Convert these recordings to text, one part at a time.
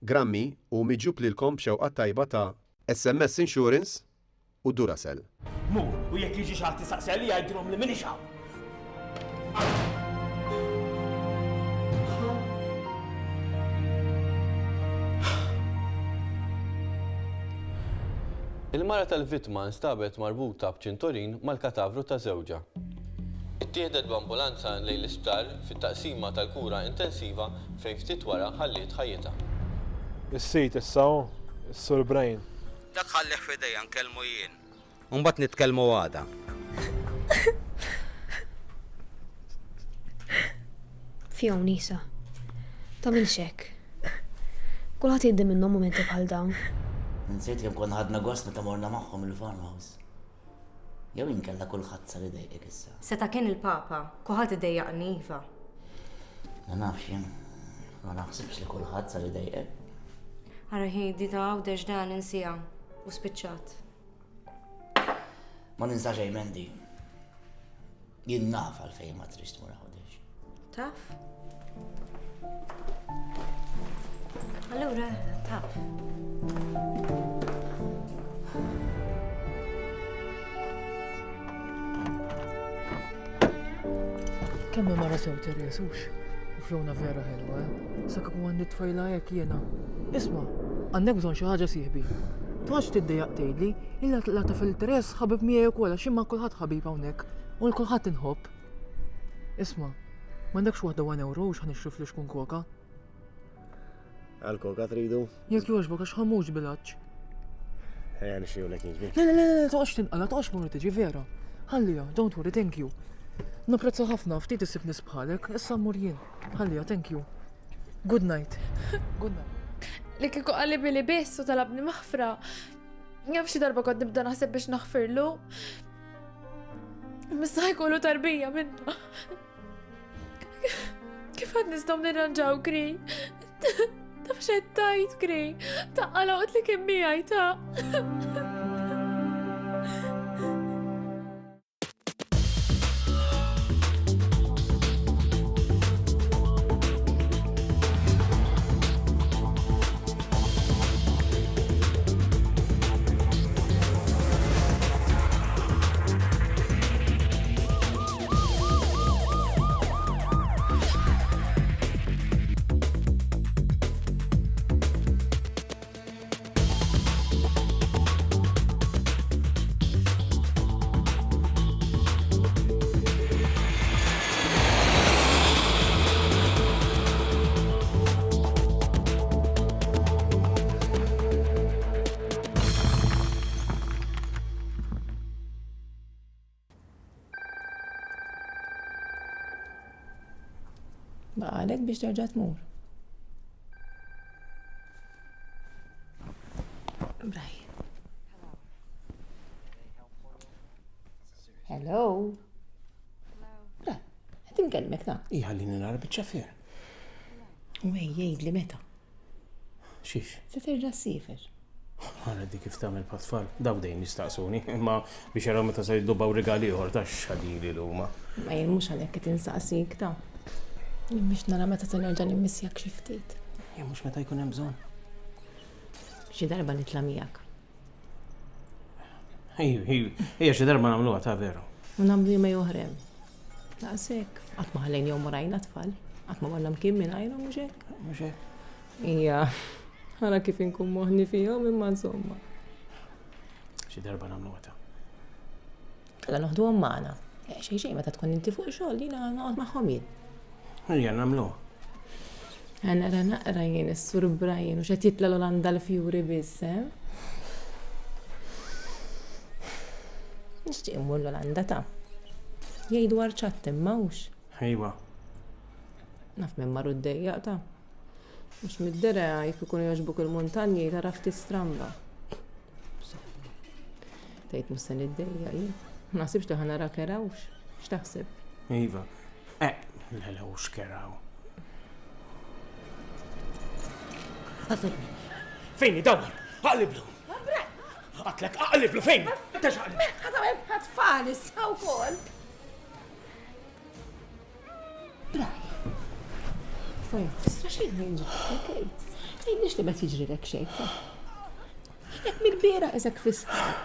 Grammi u miġub lilkom b'xewqa tajba ta' SMS Insurance u Duracell. Mur, u jekk jiġi xaħti saqseli jgħidilhom li minix hawn. Il-mara tal-vittma nstabet marbuta b'ċinturin mal-katavru ta' żewġa. Ittieħdet b'ambulanza lejn l-isptar fit-taqsima tal-kura intensiva fejn ftit wara ħalliet ħajjitha. Is-sit issa is-Sur Brian. Dak ħallih f'idejja nkellmu jien. Mbagħad nitkellmu għada. Fihom nisa. Ta' min xek. Kulħadd jiddi minnhom momenti bħal dawn. Nsejt kemm konna ħadna gost meta morna magħhom il-farmhouse. Jew inkella kulħadd sar idejqek issa. Seta kien il-Papa, kulħadd idejjaqni iva. Ma nafx jien. Ma naħsibx li kulħadd sar idejqek. Ara ħidi ta' għawdex dan insija u spiċċat. Ma ninsax Mendi. Jien naf għalfejn ma trix tmur għawdex. Taf? Allura, taf. Kemm mara sew terjesux. U flowna vera ħelwa, Saka kum għandi tfajla jekk jiena. Isma', għandek bżonn xi ħaġa sieħbi. Tgħax tiddejjaq tgħidli, illa tlaqta fil-interess ħabib miegħi wkoll għax imma kulħadd ħabib hawnhekk u l-kulħadd inħobb. Isma', m'għandekx waħda 1 euro u x'ħanixruf li xkun koka. Għal-koka tridu? Jekk jogħġbok għax ħammux bilanċ. Ejja nixxiju lek jiġbik. Le, toqgħodx tinqala, toqgħodx morru tiġi vera. Ħallija, don't worry, thank you. Napprezza ħafna, ftit isib nies bħalek, issa mmur jien. Ħallija, thank you. Good night. Good night. Li kieku qalbi li biss u talabni maħfra. Jaf xi darba kont nibda naħseb biex naħfirlu. Missa jkollu tarbija minna. Kif għad nistgħu nirranġaw Kri? Taf xed tajt Kri? Taqqala qed li kien miegħi ta'. Baqalek biex terġa' tmur. Brian. Hello. Brian, qed inkellmek ta'. Iħallini nara biċ-ċafier. U jgħidli meta. Xiex? Se terġa' ssifer. Għara di kif tagħmel pat-tfal, daw dejn jistaqsuni, imma biex jaraw meta se jiddubaw regali ieħor tax ħadili l-huma. Ma jien mhux għalhekk qed insaqsik ta'. Biex nara meta se nerġa' nimmissjak xi ftit. Jew mhux meta jkun hemm bżonn. Xi darba nitla' miegħek. Hija xi darba nagħmluha ta' veru. U nagħmlu jumej oħrem. Daqshekk, qatt ma ħallejn jew morajna tfal, qatt ma morna mkien mingħajrhom mhux hekk. Mhux hekk. Hija, ara kif inkun moħħni fihom imma insomma. Xi darba nagħmluha ta'. Kalla noħduhom magħna. Xejn meta tkun inti fuq xogħol jiena noqgħod magħhom jien. Ejja nagħmluha. Naqra naqra jien is-Sur Brian u x'qed jitla l-Olanda l-fjuri biss, Nixtieq immur l-Olanda ta'. Jgħidu arċatt imma hux. Ejwa. Naf minn marru d-dejjaq ta'. Mhux mid-dera jekk ikunu jogħġbuk il-muntanji tara ftit stramba. Tgħid mhux se niddejjaq jien. Ma naħsibx li ħanara kerawx. X'taħseb? Iva. Lele u xkeraw. Fejni dawar? Aqliblu! Għatlek aqliblu fejn? Ħatfall issa wkoll. Brian. Fejn? Tisra xejn ħinġi. Jgħidix li ma tiġrilek xejn. Jgħidek mill-bira eżak fisħak.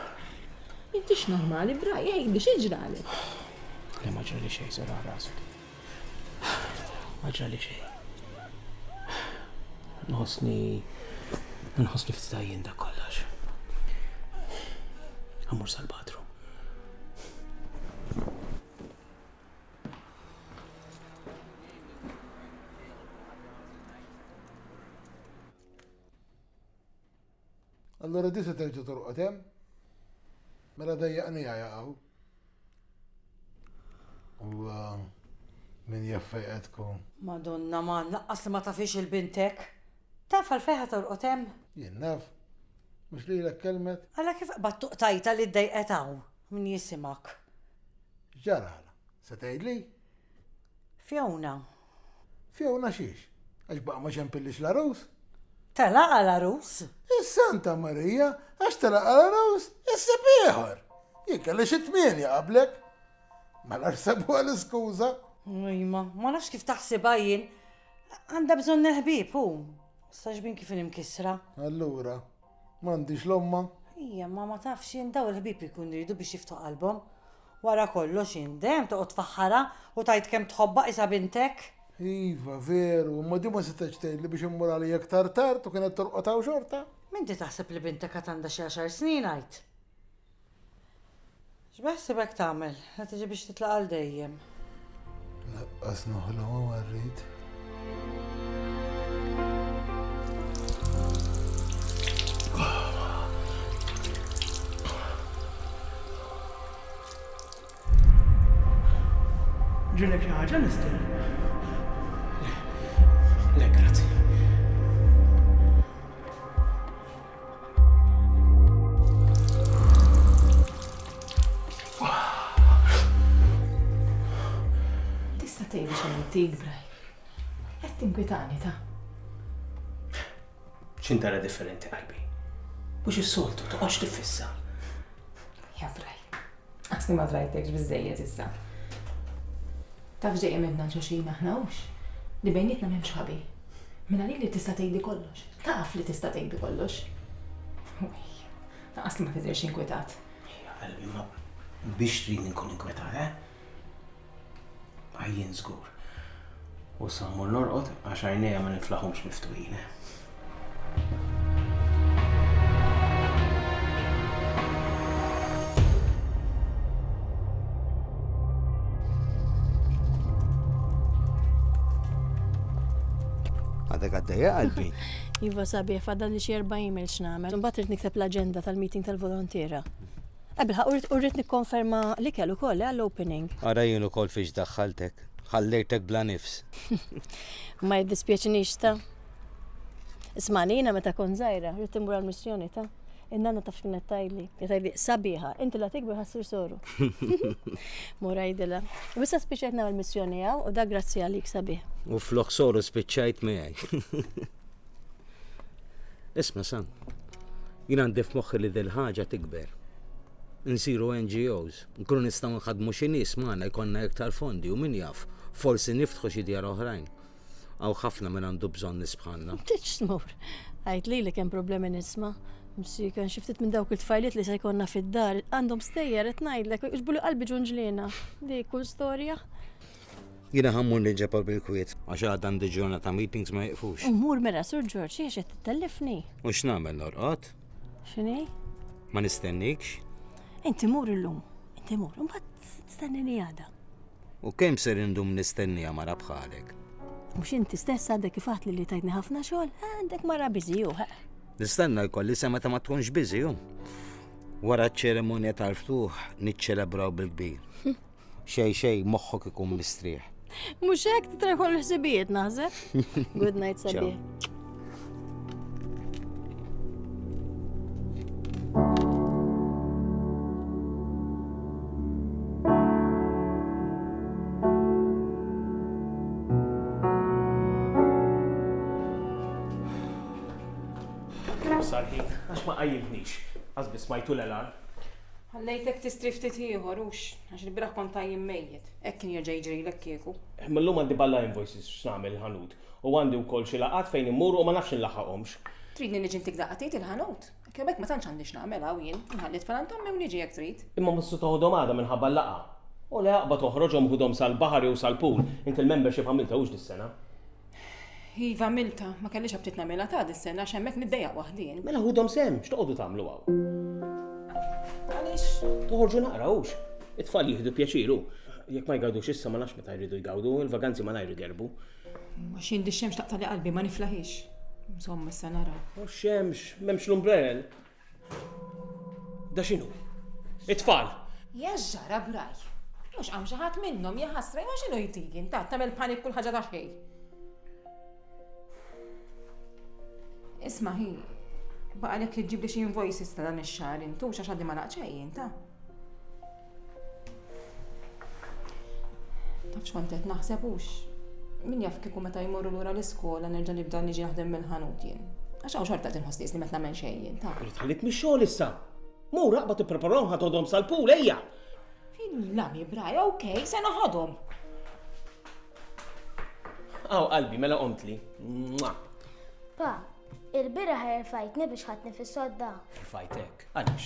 Intix normali, bra, jgħidix iġralek. Le ma ġrali xej, sera rasek. Ma ġrali xej. Nħosni f'stajjien da kollax. Għamur sal-batru. Allora di se terġa torqod hemm? Mela dejjaqni jaqgħu. U min jaffejqetkom. Madonna ma naqqas li ma tafix il-bintek. Taf għal-fejħa torqod hemm? Jien naf. Mhux lilek kelmet? Alla kif battuq tajta li ddejqetaw min jisimak. Ġarala. Se tgħidli? Fjona. Fjona xiex? Għax baqa ma ċempillix l-arus? Talaqa l-arus? Is-Santa Marija, għax talaqa l-arus? Issa bieħor. Jien kelli xi tmienja qablek. Ma nafx sabu għal-iskuża. Ujma, ma nafx kif taħsibha jien. Għandha bżonn il-ħbieb hu. Saġbin kif inkisra. Allura, m'għandix l-omma. Ija, ma tafx jien daw il-ħbieb ikun jridu biex jiftu qalbhom. Wara kollox indem toqgħod faħħara u tajt kemm tħobba isa bintek. Iva, veru, ma di ma setax tgħidli biex immur għalija aktar tard u kienet torqotaw xorta. Minti taħseb li bintek qed għandha xi 10 snin għajt. X'beħsibek tagħmel? Qed tiġi biex titlaq għal dejjem. Laqqas noħloha warrid. Ġilek xi ħaġa nistil? Le, grazzi. Tista' tgħidli x'intik braj. Qed tinkwitani ta'. X'intara differenti qalbi. Mhux is-soltu toqgħodx tiffissa. Ja braj. Asli ma trajtekx biżejjed issa. Taf ġejjem minna ġoxin aħna hux. Li bejnietna m'hemmx ħabi. Minna li tista' tgħidli kollox. Taf li tista' tgħidli kollox. Naqas li ma tidhirx inkwetat. Qalbi ma biex trid nkun inkwetat, Għajjin żgur. U sammur norqod għax għajnejja ma niflaħhomx miftuħin. Għadek għaddeja qalbi. Iva sabiħ, fadda li xie 4 emails x'namel. Mbagħad rid nikteb l-aġenda tal-meeting tal-volontiera. Qabilha u rrid nikkonferma li kellu ukoll għall-opening. Ara jien ukoll fiex daħħaltek. Ħallejtek bla nifs. Ma jiddispjaċinix ta'. Ismani jiena meta kon żgħira, rrid immur għall-missjoni ta'. In-nanna taf x'kienet tajli. Jgħidli sabiħa, inti la tikber ħassir soru. Mura jgħidilha. U issa spiċċajt nagħmel missjoni hawn u da grazzi għalik sabiħ. U floħ soru spiċċajt miegħi. Isma' San, jien għandi f'moħħi li dil ħaġa tikber. Nsiru NGOs, nkunu nistgħu nħadmu xi nies magħna jkollna iktar fondi u min jaf, forsi niftħu xi djar oħrajn. Għaw ħafna minn għandu bżonn nies bħalna. Tiġ tmur. Għajt li kemm problemi nisma'. Msi kan xiftit minn dawk il-tfajliet li se jkollna fid-dar, għandhom stejjer qed ngħidlek, iġbulu qalbi ġunġlina. Dik kull storja. Jiena ħammur niġġepar bil-kwiet, għax għad għandi ġurnata ta' meetings ma jqfux. Mur mela, Sur George, jiex qed titellifni. U x'nagħmel norqod? X'inhi? Ma nistennikx. Inti mur illum, inti mur, mbagħad tistennini għada. U kemm ser indum nistennija mara bħalek? Mhux inti stess għandek kif għatli li tajtni ħafna xogħol, għandek mara biżiju. Nistenna jkolli sema ta' ma tkunx biżi. Wara ċ-ċeremonja tal-ftuħ niċċelebraw bil-kbir. Xej moħħok ikun mistrieħ. Mhux hekk titraħol ħsibijiet naħseb. Good night sabiħ. Sarħin, għax ma qajjimtnix. Għazbis smajtu l-elan. Ħallejtek tistrif ieħor ux, għax il-biraħ kont tajjim mejjed. Hekk kien jerġa' jiġrilek kieku. Millum għandi balla invoices x'nagħmel ħanut. U għandi wkoll xi laqat fejn immur u ma nafx inlaħħaqhomx. Tridni niġi ntik daqqatit il-ħanut. Kebek ma tantx għandix nagħmel hawn, nħallit falantom u niġi jekk trid. Imma missu toħodhom għadha minħabba l-laqa. U li aqba toħroġhom ħudhom sal-baħar jew sal-pool. Int il-membership għamilta hux dis-sena. Iva milta, ma kellix abtit nagħmilha ta' dis-sena għax hemmhekk niddejjaq waħdin. Mela ħudhom sem, x'toqgħodu tagħmlu hawn? Għaliex? Toħorġu naqrawx. It-tfal jieħdu pjaċiru. Jekk ma jgawdux issa ma nafx meta jridu jgawdu, il-vaganzi ma najru gerbu. Għax jindi x-xemx taqtali qalbi ma niflaħix. Insomma, issa nara. U xemx, memx l-umbrell. Da xinu? It-tfal. Jaġġara braj. Mux għam xaħat minnom jaħasra, ma xinu jtigin, ta' tamel panik kull ħagġa ta' xej. Isma' hi, baqalek li ġibli xi invoices ta' dan ix-xahar intu għax għaddi ma naqċejjin ta'. Tafx kont qed naħsebux. Min jaf kieku meta jmorru lura l-iskola nerġa' nibda niġi naħdem mill-ħanut jien. Għax hawn xorta tinħoss li meta nagħmel xejn ta'. Tħallit mix-xogħol issa. Mura qbad tippreparahom ħatodhom sal-pool ejja. Fil-lami braj, okej, se naħodhom. Aw qalbi mela qomtli. Pa, il-biraħ irfajtni biex ħadni fis-sodda. Irfajtek, għaliex?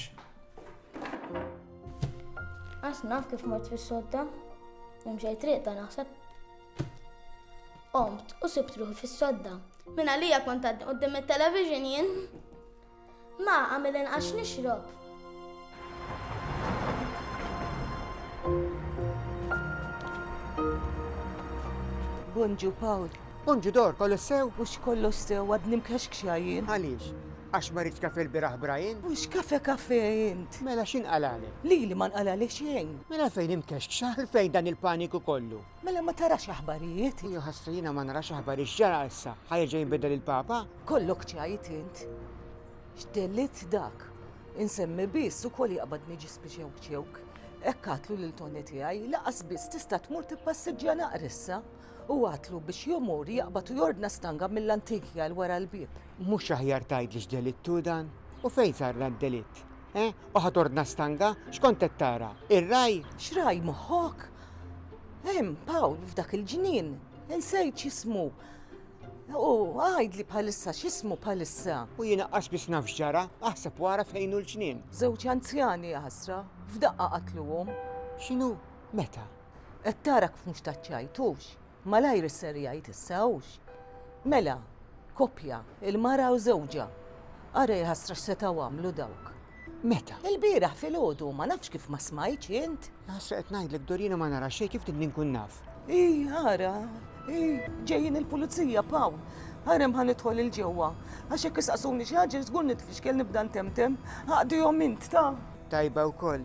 Għax naf kif mort fis-sodda. Nimxej triq ta' naħseb. Qomt u sibt ruħi fis-sodda. Min għalija kont għadni qudiem it-television jien. Ma għamil inqax nixrob. Bonġu, Paul. Bonġu dor, kollu sew? Ux kollu sew, għadni mkaxkxajin. Għaliex? Għax marriċ kafe l-biraħ Brian? Ux kafe jint. Mela xin qalali? Li man qalali xejn. Mela fejn imkaxkxa, fejn dan il-paniku kollu? Mela ma tarax aħbarijiet. Ju ħassajina ma narax aħbarijiet ġara issa. ħajġa jinbidel il-papa? Kollok ċajt int. Xdellit dak. Insemmi biss u kolli qabadni ġisbi ċewk. Ekkatlu l-toni tiegħi laqas biss tista' tmur tippassiġġja naqrissa. U għatlu biex jomur jaqbatu jordna stanga mill-antikja l-wara l-bib. Mux aħjar tajd li xdelittu dan? U fejn sar l-delit? U ħatordna stanga? Xkont tara? Ir-raj? Xraj moħħok? Paul, f'dak il-ġnien, insejt xismu. U għajd li bħalissa, xismu bħalissa? U jina qasbis nafx ġara, aħseb wara fejnu l-ġnien. Żewġ anzjani ħasra, f'daqqa qatluhom. X'inhu? Meta? Qed tara kif mhux taċċajtux. Malajr is-serjajt issawx. Mela, kopja, il-mara u żewġa. Arej ħasra x'setaw għamlu dawk. Meta? Il-bieraħ fil-ħodu ma nafx kif ma smajtx int. Ħasra qed ngħidlek Dorina ma nara xejn kif tidni nkun naf. Ara, ġejjin il-pulizija Pawl. Ħarem ħanidħol il-ġewwa. Għax hekk isaqsuni xi ħaġa żgur nitfixkel nibda ntemtem. Ħaqdu jom int ta'. Tajba wkoll.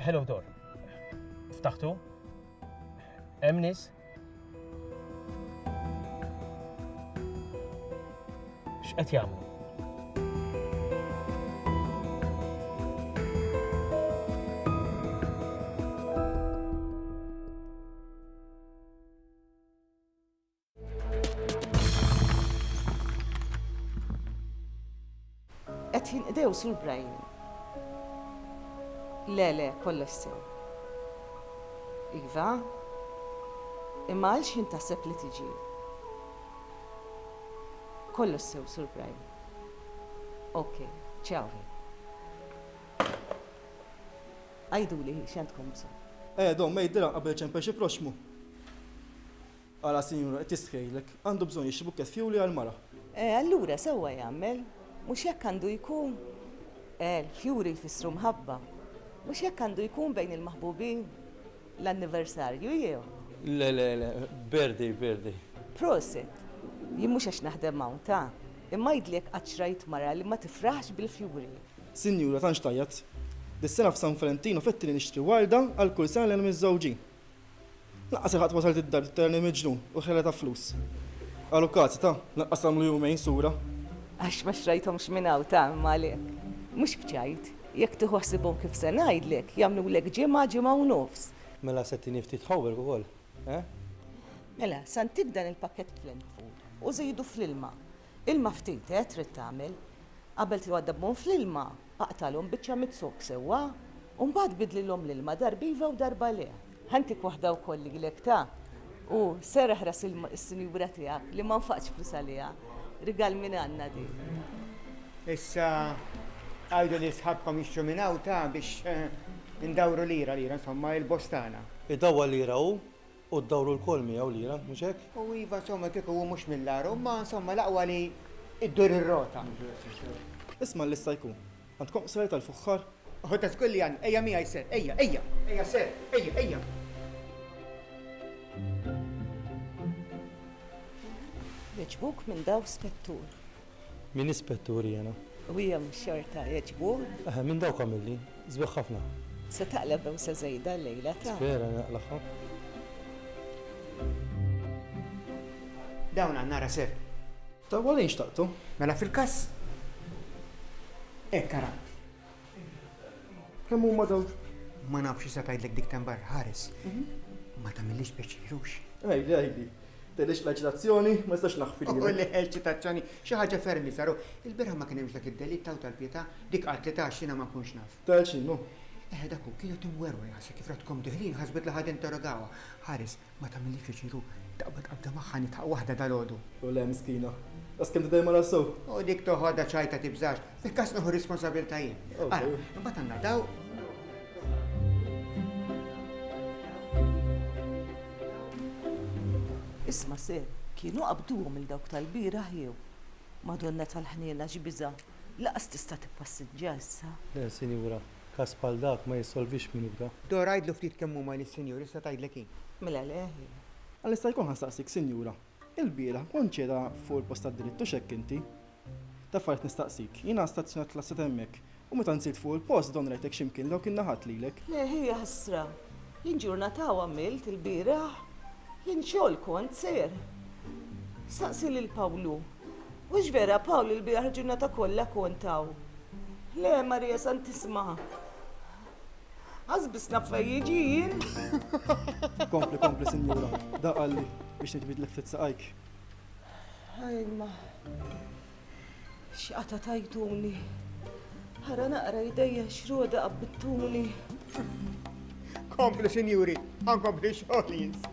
Hello, Dor. Ftaħtu? Hemm nies? X'qed jagħmlu? Qed jinqdew sur Brian. Le, kollox sew. Iva, imma għal xin taħseb li tiġi. Kollox sew, Sur Brian. Ok, ciao. Għajdu li xentkom bżon. Don, ma jiddira qabel ċempe xi proxmu. Għala, sinjura, qed tistħejlek, għandu bżonn jixxi bukket fjuli għal-mara. Allura sewa jagħmel. Mhux hekk għandu jkun l-fjuri jfissru mħabba. Mhux hekk għandu jkun bejn il-maħbubin l-anniversarju jew. Le, birthday. Proset, jien mhux għax naħdem hawn ta' imma jidlek qaċrajt mara li ma tifraħx bil-fjuri. Sinjura, tanx tajjat. Dis-sena f'San Valentino fetti li nixtri warda għal kull sena li miż-żewġin. Laqqas il-ħadd wasalt id-dar terni miġnun u ħela ta' flus. Allokazzi ta' laqqas għamlu jumejn sura. Għax ma xrajthomx minn hawn ta' imma għalek. Mhux bċajt, jekk tħossibhom kif se ngħidlek jagħmlulek ġimgħa u nofs. Mela settini ftit ħawwer ukoll, Mela, santik dan il-pakket fl-food u żidu fl-ilma. Ilma ftit trid tagħmel qabel tiwaddabhom fl-ilma, aqtalhom biċċa mit-sok sewwa u mbagħad bidlilhom l-ilma darbiva u darba le. Ħantik waħda wkoll li lek ta' u serraħ ras is-sinjura tiegħek li ma nfaqx flus għaliha. Rigal minn għandna di. Issa għajdu li sħabkom jixtru minn hawn ta' biex indawru lira insomma il-bostana. Id-dawwa lira u d-dawru l-kol miegħu lira, mhux hekk? U iva insomma kieku hu mhux mill-laru, ma insomma laqwa li iddur ir-rota. Isma' l-issa jkun. Għandkom sajt tal-fuħħar? Ħodda tkulli għan, ejja miegħi ser, ejja ser, ejja. Jeġbuk minn daw spettur. Min ispettur jena? U hija mx-xorta jeġbuk? Minn daw kamilli, żbieħ ħafna. Se taqleb bewsa żejda l-lejla ta'. Spera naqlaħħa. Dawn għandna ra ser. Ta' għalin xtaqtu? Mela fil-kass. Ekkara. Kemm huma daw? Ma nafx issa tgħidlek dik tembar ħares. Ma tagħmilix peċirux. Ejli. Tgħidix l-eċitazzjoni, ma jistax naħfilha. U l-eċitazzjoni xi ħaġa fermi saru. Il-bira ma kien hemmx dak id-delitt taw tal-pjetà, dik qalt li tax jiena ma nkunx naf. Tal-xinu? Dak kienu timwerwa jasa kif ratkom diħlin ħasbet li ħad interrogawa. Ħares, ma tagħmilix peċiru. Taqbad qabda magħha nitaq waħda dal-għodu. U le miskina. Bas kemm dejma rassew. U dik toħodha ċajta tibżax. Fil-każ noħu responsabilta jien. Imbagħad għandna daw. Isma' ser, kienu qabduhom il-dawk tal-bira jew. Madonna tal-ħniela ġibiża. Laqas tista' tippassiġġja issa. Le, sinjura, każ bħal dak ma jissolvix minuta. Dora għajdlu ftit kemm huma lis-sinjuri sa tgħidlek hin. Mela leħi. Għalista jkun ħastaqsik, sinjura. Il-bira konċeda fuq il-posta d-drittu xekk inti. Taffart nistaqsik, jina stazzjonat klasset hemmhekk u meta nsirt fuq il-post don rajtek x'imkien law kien naħat lilek. Leħi ħasra. Jien ġurnata għamilt il-bieraħ. Jien xogħol kont ser. Saqsi lil Pawlu. Mhux vera Pawl il-bieraħ ġurnata kollha kontaw. Le Marija Santisma. Għazbis nafaj jien. Kompli, sinjura. Da qalli biex nitbidlek ftit saqajk. Ħajma. X'qata tajtuni. Ħara naqra jdejja xroda qabbittuni. Kompli sinjuri, ankompli xogħol jinsa.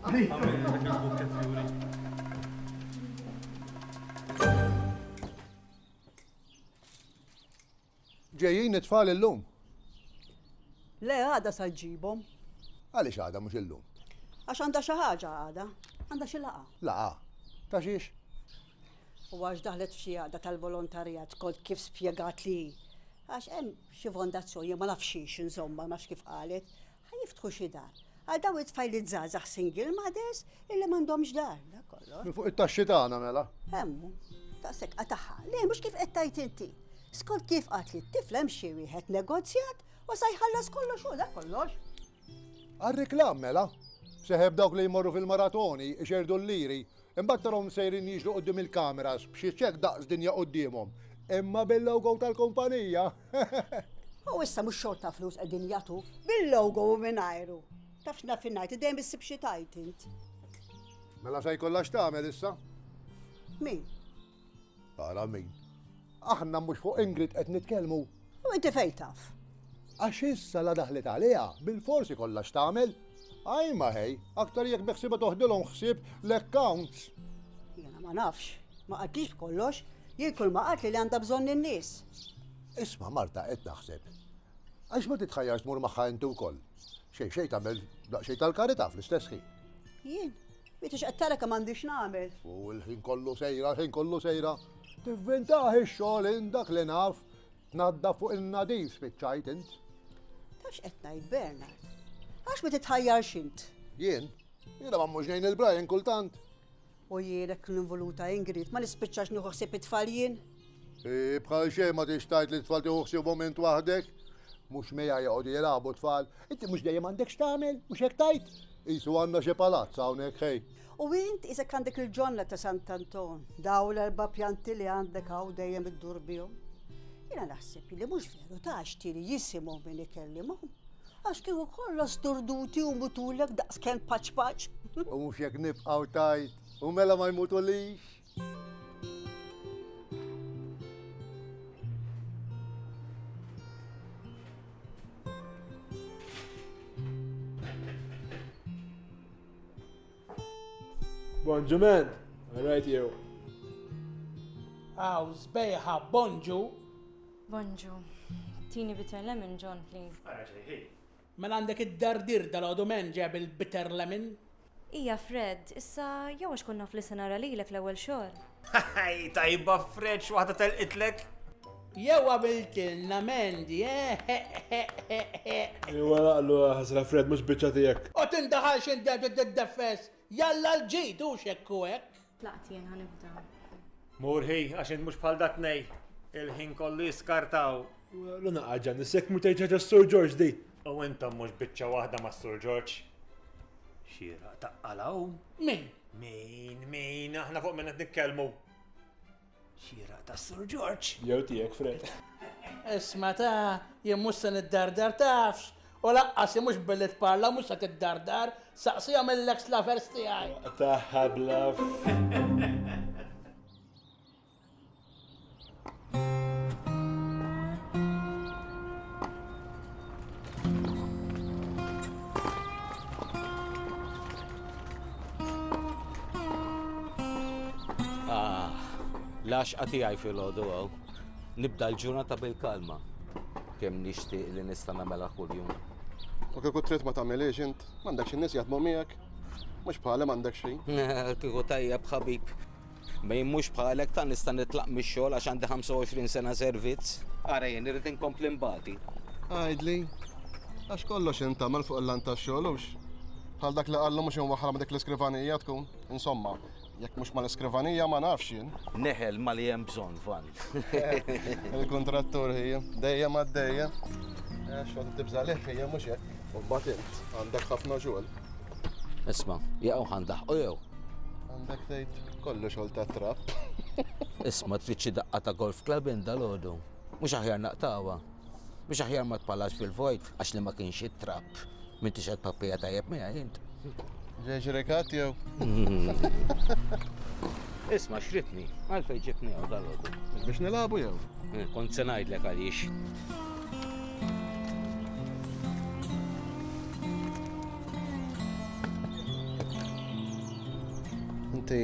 Ġejjin it-tfal illum. Le għada sal-ġibom. Għaliex għada mhux illum? Għax għandha xi ħaġa għada, għandha xi laqa. Laqa. Ta' xiex? U għax daħlet f'xi għada tal-volontarjat kont kif spjegat li. Għax hemm xi fondazzjoni ma nafxiex insomma ma kif qalet, ħajiftħu xi dar. Għal daw it-tfajl iż-żgħażagħ single mothers illi m'għandhomx dar, da kollox. Minn fuq it-taxxi tagħna mela. Hemmu, daqshekk qataħħa. Le mhux kif qed tgħid inti. Skont kif qalt li t-tifla hemm xi wieħed negozjat u sa jħallas kollox u da kollox. Għar-reklam mela. Seħeb dawk li jmorru fil-maratoni ixerdu l-liri, imbagħad tarhom sejrin jiġru qudiem il-kameras b'xi ċekk daqs dinja qudiemhom. Imma bil-logo tal-kumpanija. U issa mhux xorta flus qegħdin jagħtu bil-logo u mingħajru. Tafx naf ngħid dejjem issib xi tajt int. Mela se jkollha x'tagħmel issa? Min? Ara min. Aħna mhux fuq Ingrid qed nitkellmu. U inti fejn taf? Għax issa la daħlet għaliha, bil-forsi kollha x'tagħmel. Aj ma ħej, aktar jekk beħsiba toħdilhom ħsieb l-accounts. Jiena ma nafx, ma qaltix kollox, jien kull ma qalt li għandha bżonn in-nies. Isma' Marta qed naħseb. Għax ma titħajjar tmur magħha inti wkoll. Xejn tagħmel daqsxejn tal-karità fl-istess ħin. Jien, bitix qed tara kemm m'għandix nagħmel. U l-ħin kollu sejra, l-ħin kollu sejra. Tivvintaħ ix-xogħol dak li naf, tnadda fuq il-nadif spiċċajt int. Tafx qed ngħid Bernard. Għax ma titħajjarx int. Jien ma mhux ngħin il-Brian kultant. U jienek l-involuta Ingrid, ma nispiċċax nieħu ħsieb it-tfal jien. Bħal xejn ma tixtajt li t-tfal tieħu ħsieb moment waħdek. Mhux mejja jgħodu jilagħbu tfal. Inti mhux dejjem għandekx tagħmel, mhux hekk tajt. Isu għandna xi palazz hawnhekk ħej. U int isek għandek il-ġonna ta' Sant'Anton, daw l-erba' pjanti li għandek hawn dejjem iddur bihom. Jiena naħseb li mhux veru tax tieni jisimhom min ikellimhom. Għax kieku kollox durduti u mutulek daqskemm paċ-paċ. U mhux jekk nibqgħu tajt, u mela ma jmutulix. Bonġu man, right you. Għaw, zbejħa, bonġu. Bonġu. Tini bitter lemon, John, please. Mela għandek id-dardir dal-għodu men ġeb il-bitter lemon? Ija, Fred, issa jew għax konna fl-senara li l-ewel xor. Ħaj, tajba Fred, xwaħda tal-itlek. Jew għabiltilna mendi, Wara għallu ħasra Fred, mux bieċa tijek. U tindaħal xindeb id-defess, jalla l-ġid u xekku hekk. Tlaqt jien ħanibda. Murħi, għaxin mux bħal datnej. Il-ħin kollu jiskartaw. L-una għagġan, nisek mutajt ħagġa Sir George di. U intom mux bitċa wahda ma' Sir George. Xira taqqalaw. Min? Min, aħna fuq minnet nikkelmu. Xira ta' Sir George. Jew tijek, Fred. Isma ta' jemmus se niddardar tafx. U laqqas mux billi tparla mux se tiddardar, saqsija mill-ex lovers tijaj. Taħablaf. Lax għatijaj fil-ħodu għaw. Nibda l-ġurnata bil-kalma. Kem nishtiq li nista namela kull-jum. U kieku trid ma tagħmelix int, m'għandekx in-nies jaħdmu miegħek. Mhux bħalem m'għandek xejn. Kieku tajjeb ħabib. Mej mhux bħalek ta' nista' nitlaq mix-xogħol għax għandi 25 sena servizz. Ara jien irid inkompli mbagħti. Għajdli, għax kollox int tagħmel fuq il-lan tax-xogħol bħal dak li qallu mhux inwaħħal ma dik l-iskrivanija tkun. Insomma, jekk mhux mal-iskrivanija ma nafx jien. Neħel ma li hemm bżonn van. Il-kontrattur hija, dejjem għaddejja. Xogħol tibża leh hija mhux hekk. U mbagħad int għandek ħafna xogħol. Isma' jaqgħu ħandaħqu jew. Għandek tgħid kollu xogħol ta' trapp. Isma' trid xi daqqa ta' golf club indal-għodu. Mhux aħjar naqtawa. Mhux aħjar ma tpallax fil-vojt għax li ma kienx it-trapp. Minti xed pappija tajjeb miegħi int. Ġejġ rekat jew. Isma' xritni, għalfej ġibni għaw dal-għodu. Biex nilabu jew? Kont se ngħidlek għaliex. Inti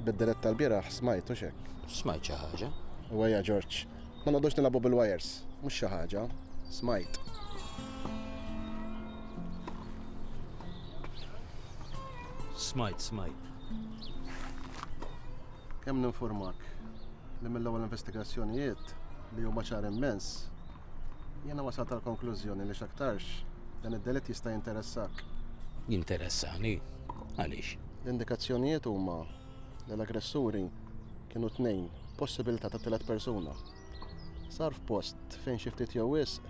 bid-dirett tal-bieraħ smajt u xek? Smajt xi ħaġa. U għajja George, ma nodux nilabu bil-wires, mhux xi ħaġa, smajt. Smajt. Kemm ninformak li mill-ewwel investigazzjonijiet li huma ċar immens, jiena wasalt tal-konklużjoni li x'aktarx dan id-delitt jista' jinteressak. Jinteressani? Għaliex? L-indikazzjonijiet huma li l-aggressuri kienu tnejn, possibilità ta' tielet persuna. Sar f'post fejn xi ftit jew wisq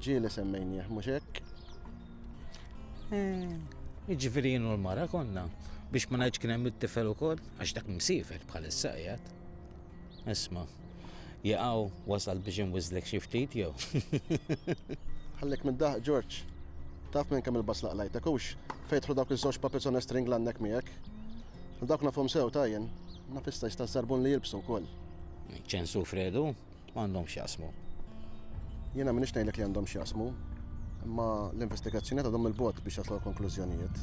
ġieli semmejnieh mhux hekk? Jiġifieri jien u l-mara konna biex ma ngħidx kien hemm it-tifel ukoll għax dak msifer bħalissa qiegħed. Isma' jaqgħu wasal biex inwiżlek xi ftit jew. Ħallek mid-daħ George. Taf minn kemm il-bas laqlajtek hux fejtħlu dawk iż-żewġ puppets on a string l-għandek miegħek. Dawk nafhom sew tajjen, naf issa jista' żarbun li jilbsu wkoll. ċensu Fredu, m'għandhomx jasmu. Jiena m'iniex ngħidlek li għandhom x'jasmu, imma l-investigazzjoni għadhom il-bot biex jaslu konklużjonijiet.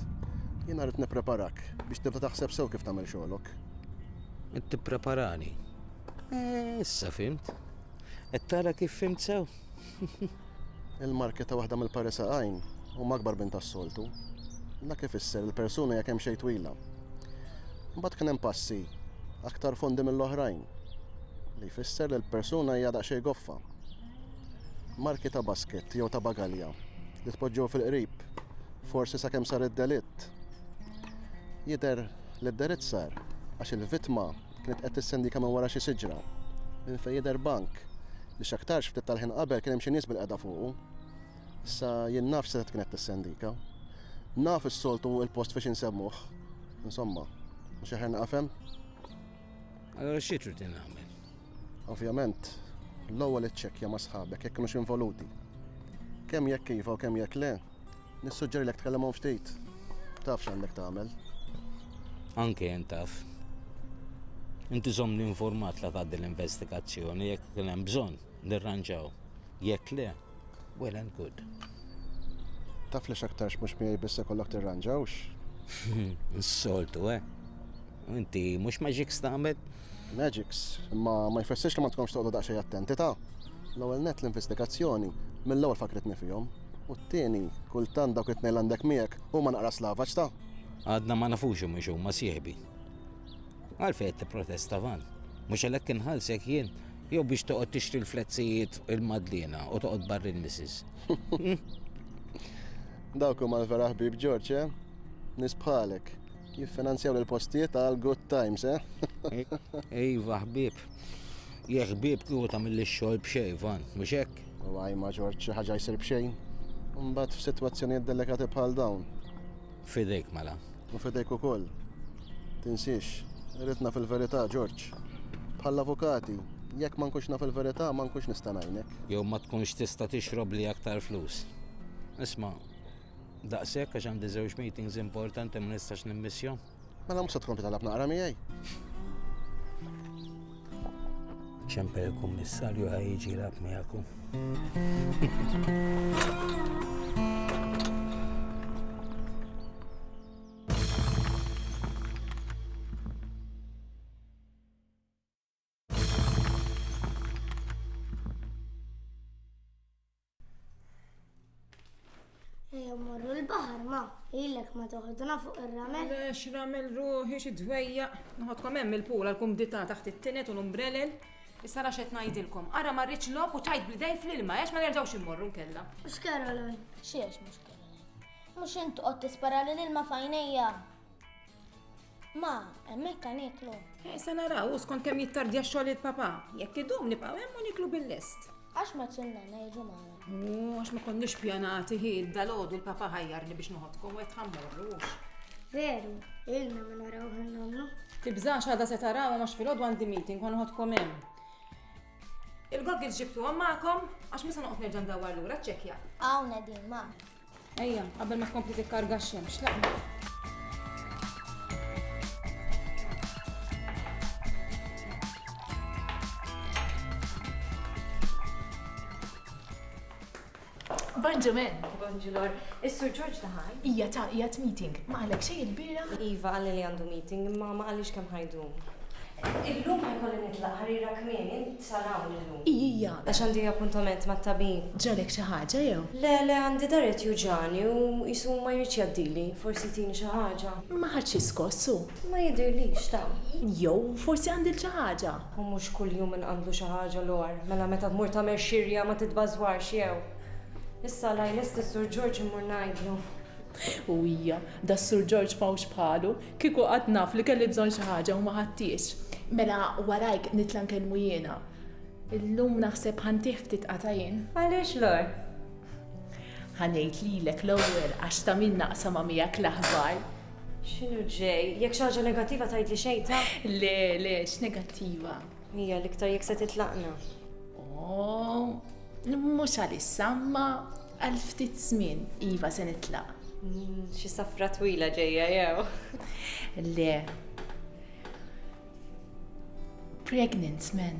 Jiena rrid nippreparak biex tibda taħseb sew kif tagħmel xogħolok. Tippreparani. Issa fimt. Qed tara kif fimt sew. Il-marketa waħda mill-Parisa Għajn huma akbar minn tas-soltu. Dak ifisser il-persuna jekk hemm xejn twila. Mbagħad kien hemm passi aktar fondi mill-oħrajn. li jfisser li l-persuna hija daqsxejn goffa. Marki ta' basket jew ta' bagalja li tpoġġew fil-qrib, forsi sakemm sar id-delitt. Jidher li d-delitt sar għax il-vittma kienet qed tissendika minn wara xi siġra. Minn fejn jidher bank li x'aktarx ftit tal-ħin qabel kien hemm xi nies bil-qiegħda fuqu. Issa jien naf se kienet tissendika. Naf is-soltu il-post fiex insemmuh. Insomma, mhux aħna qafem? Allora xi trid nagħmel? Ovvjament, l-ewwel iċċekkja ma' sħabek jekk kienux involuti. Kemm jekk iva u kemm jekk le, nissuġġerilek tkellem ftit. Taf x'għandek tagħmel. Anke jien taf. Inti żommni informat la tgħaddi l-investigazzjoni jekk kien hemm bżonn nirranġaw. Jekk le, well and good. Taf li x'aktarx mhux miegħi biss ikollok tirranġawx. Is-soltu, Inti mhux magics tagħmel? Magics, imma ma jfissirx li ma tkunx toqgħod daqsxejn attenti ta'. L-ewwel nett l-investigazzjoni mill-ewwel fakritni fihom. U t-tieni, kultant dawk it-tnejn għandek miegħek huma naqra slavaġġ ta'. Għadna ma nafux mhux huma sieħbi. Għalfejn qed tipprotesta van. Mhux għalhekk inħallsek jien jew biex toqgħod tixtri l-flezzijiet il-madlina u toqgħod barri l-missis. Dawk huma l-vera ħbib George, Nies bħalek jiffinanzjaw l-postijiet għal good times, Ejva ħbieb. Jekk ħbieb kieku tagħmel x-xogħol b'xejn van, mhux hekk? Waj ma George xi ħaġa jsir b'xejn. Mbagħad f'sitwazzjonijiet delikati bħal dawn. Fidejk mela. U fidejk ukoll. Tinsiex, ridna fil-verità, George. Bħall-avukati, jekk ma nkunx naf il-verità ma nkunx nista' ngħinek. Jew ma tkunx tista' tixrob li aktar flus. Isma', daqshekk għax għandi żewġ meetings importanti ma nistax nimmissjon. Mela mhux se tkompli talab naqra miegħi. ċemper il-kummissarju ħajjiġi jilab miegħekom. Morru l-bahar ma, illek ma toħodna fuq ir-ramel. Lex ramel ruħi xi dwejja. Noħodkom hemm il-pool għall-kumdità taħt it-tinet u l-umbrelel. Issa ra xed ngħidilkom. Ara ma rridx lob u tajt bl-idej fl-ilma, għax ma nerġgħux immorru nkella. Mhux Caroline. Xiex mhux Caroline. Mhux intu qod tispara lil ilma fajnejja. Ma, hemmhekk kan niklu. Issa naraw skont kemm jittardja x-xogħol il-papa. Jekk idum nibqgħu hemm u niklu bil-lest. Għax ma ċillna jiġu magħna. Għax ma konniex pjanati ħid dal-għodu l-papa ħajjarni biex noħodkom u jtħammurrux. Veru, ilna ma naraw ħannamlu. Tibżax għada se taraw għax fil-għodu għandi meeting għan noħodkom hemm. Il-goggles ġibtu għammakom għax misa noqgħod nerġa' ndawwar lura ċekkja. Hawn din ma. Ejja, qabel ma tkompli tikkarga x-xemx, laqna. Benjamin. Bonġilor. Is-Sur George taħaj? Ija ta' ijat meeting. Ma għalek xej il-bira? Iva għalli li għandu meeting, imma ma għallix kemm ħajdum. Illum ħajkolli nitlaq ħarira kmieni, saraw illum. Ija. Għax għandi appuntament ma' tabib. Ġalek xi ħaġa jew? Le, għandi daret juġani u jisu ma jirċ jaddili, forsi tini xi ħaġa. Ma ħadx iskossu. Ma jidirlix ta' Jew forsi għandil xi ħaġa. U mhux kuljum inqandu xi ħaġa l-or, mela meta tmur tagħmel xirja ma titbażwarx jew. Issa lajlest is-Sur George immur ngħidlu. U hija, da s-Sur George mawx bħalu, kieku qatt naf li kelli bżonn xi ħaġa u ma ħadtiex. Mela warajk nitla nkellmu jiena. Illum naħseb ħantih ftit qatajin. Għaliex lor? Ħanejt lilek l-ewwel għax ta' min naqsa ma' miegħek l-aħbar. X'inhu ġej? Jekk xi ħaġa negattiva tgħid li xejn ta'? Le, x'negattiva. Hija l-iktar jekk se titlaqna. Oh, mhux għalissa, ma għal ftit żmien iva se nitlaq. Xi safra twila ġejja jew. Le. Pregnant man.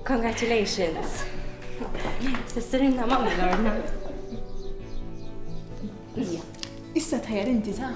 Congratulations. Sistirinna mamma l-orna. Ija, issa tħajjar inti ta'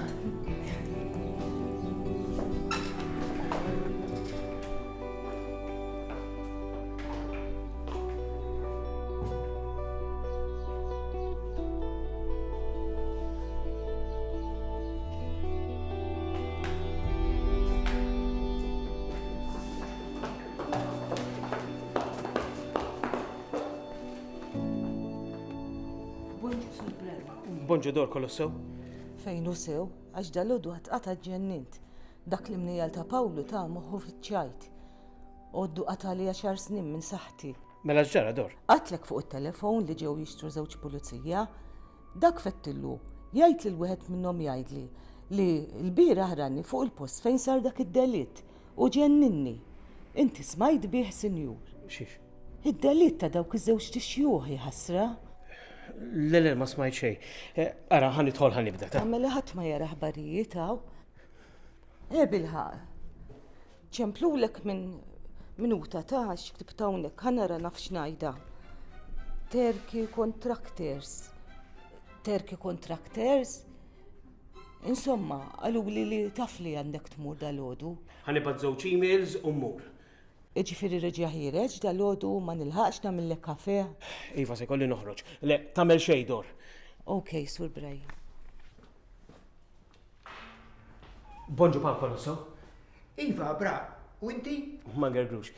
Bonġu dor kollu sew? Fejn hu sew, għax dal-għodu għatqata ġennint. Dak li mnijal ta' Pawlu ta' moħħu fiċ-ċajt. Oddu qatali 10 snin minn saħħti. Mela ġara dor. Qatlek fuq it-telefon li ġew jixtru żewġ pulizija, dak fettillu jgħid li wieħed minnhom jgħidli li l-bira ħranni fuq il-post fejn sar dak id-delitt u ġenninni. Inti smajt bih sinjur. Xiex? Id-delitt ta' dawk iż-żewġ tixjuħi ħasra. Le, ma smajt xej. Ara, ħanidħol ħanibda ta' Għamela ħadd ma jara ħbarijiet hawn. Bilħaq. ċemplulek minn minuta ta' x'ktib tawnek ħanara naf x'ngħidha. Terki Contractors? Insomma, għaluli li tafli għandek tmur dal-għodu. Ħanibad żewġ emails u mmur. Iġifieri reġa' ħireġ dal-għodu ma nilħaqx nagħmellek kafe. Iva, se kolli noħroġ. Le, tagħmel xejn dor. Ok, Sur Braj. Bonġu pa' kollu sew? Iva, bra, u inti? Ma gergrux.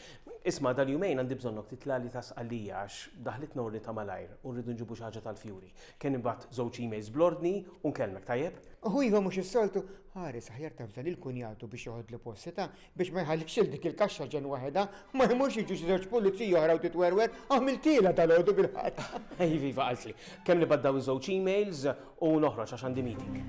Isma' dal-jumejn għandi bżonnok titla li tasqallija għax daħlit norni ta' malajr u rridu nġibu xi ħaġa tal-fjuri. Kien imbagħad żewġ emails blordni u nkellmek tajjeb? U iva mhux is-soltu. Ħares aħjar tafżal il-kunjatu biex joħod li possita biex ma jħallix il dik il-kaxxa ġen waħda, ma jmux jiġu xi żewġ pulizija oħra u titwerwer, għamiltila tal-għodu bil-ħadd. Iva, qalsli. Kemm li baddaw iż-żewġ emails u noħroġ għax għandi meeting.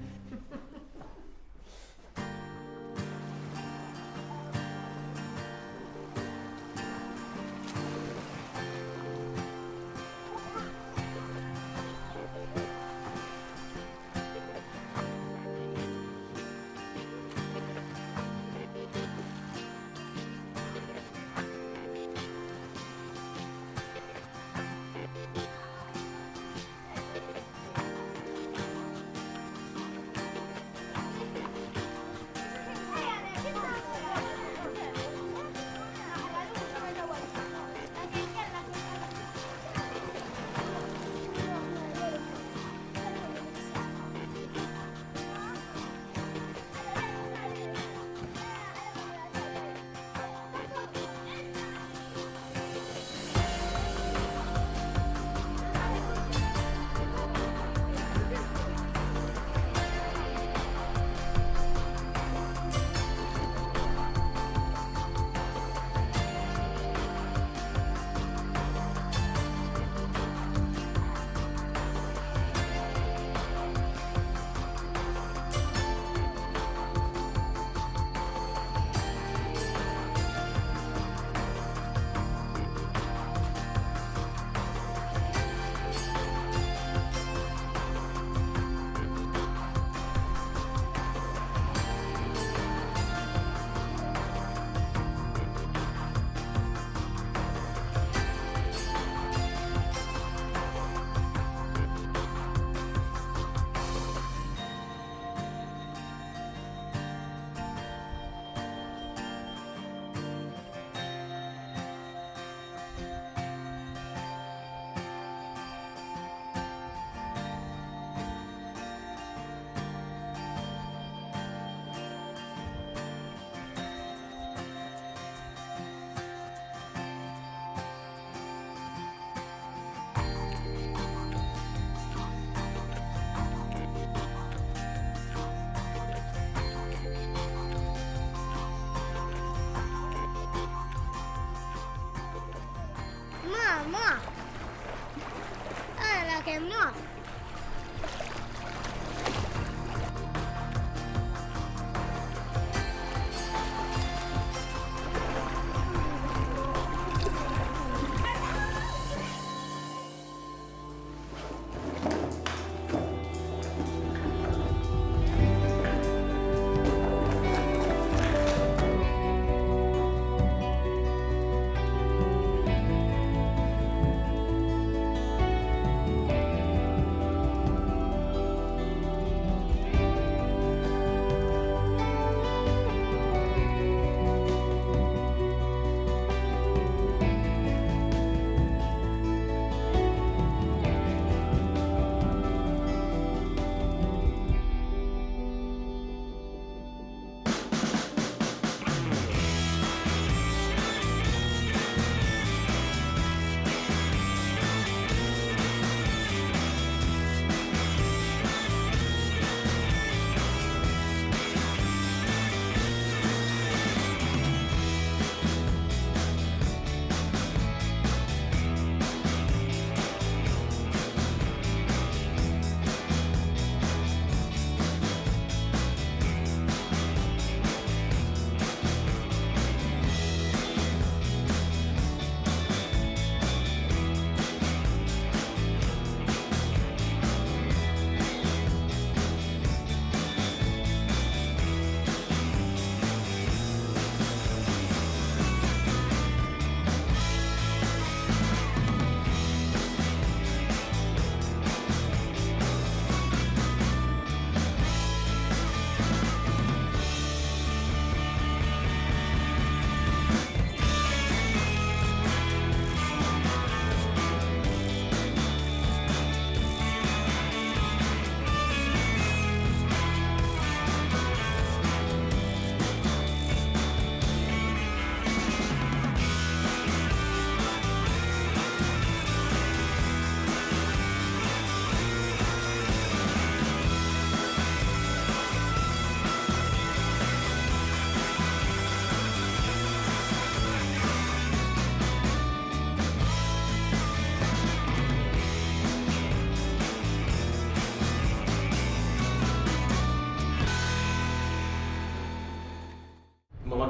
Mama! Ara kemm naf.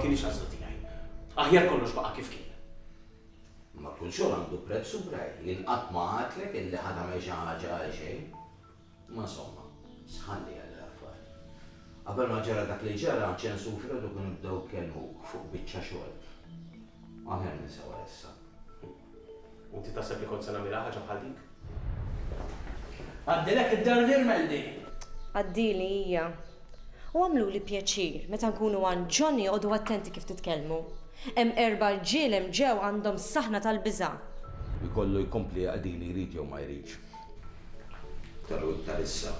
ma kienx għażla tiegħi. Aħjar kollox baqa' kif kien. Ma kull xogħol għandu prezz u brej. Jinqatt ma għatlek illi ħadha ma ħaġa għal xejn. Ma insomma, sħalli għal affarijiet. Qabel ma ġara dak li ġara ċensu Fredu kienu bdew kellmu fuq biċċa xogħol. Aħjar nisewa issa. Inti taħseb li kont se nagħmilha ħaġa bħal dik? Għaddilek id-dardir Meldi. Għaddili hija. U għamlu li pjaċir meta nkunu għan Johnny għodu attenti kif titkellmu. Hemm 4 ġielem ġew għandhom saħna tal-biża'. Ikollu jkompli għadini jrid jew ma jridx. Taru iktar issa,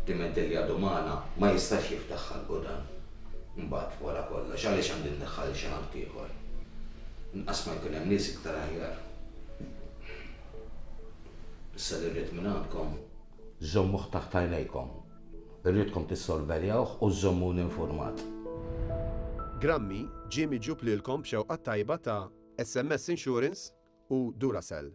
diment li għadu magħna ma jistax jiftaħ għal-godan. Mbagħad wara kollox għaliex għandi ndeħħal xi ħadd ieħor. Inqas ma jkun hemm nies iktar aħjar. Issa li rrid minn għandkom, żommuh taħt għajnejkom. Irridkom tissorveljawh u żommuni informat. Grammy ġie miġġub lilkom b'xewqat tajba ta' SMS Insurance u Duracell.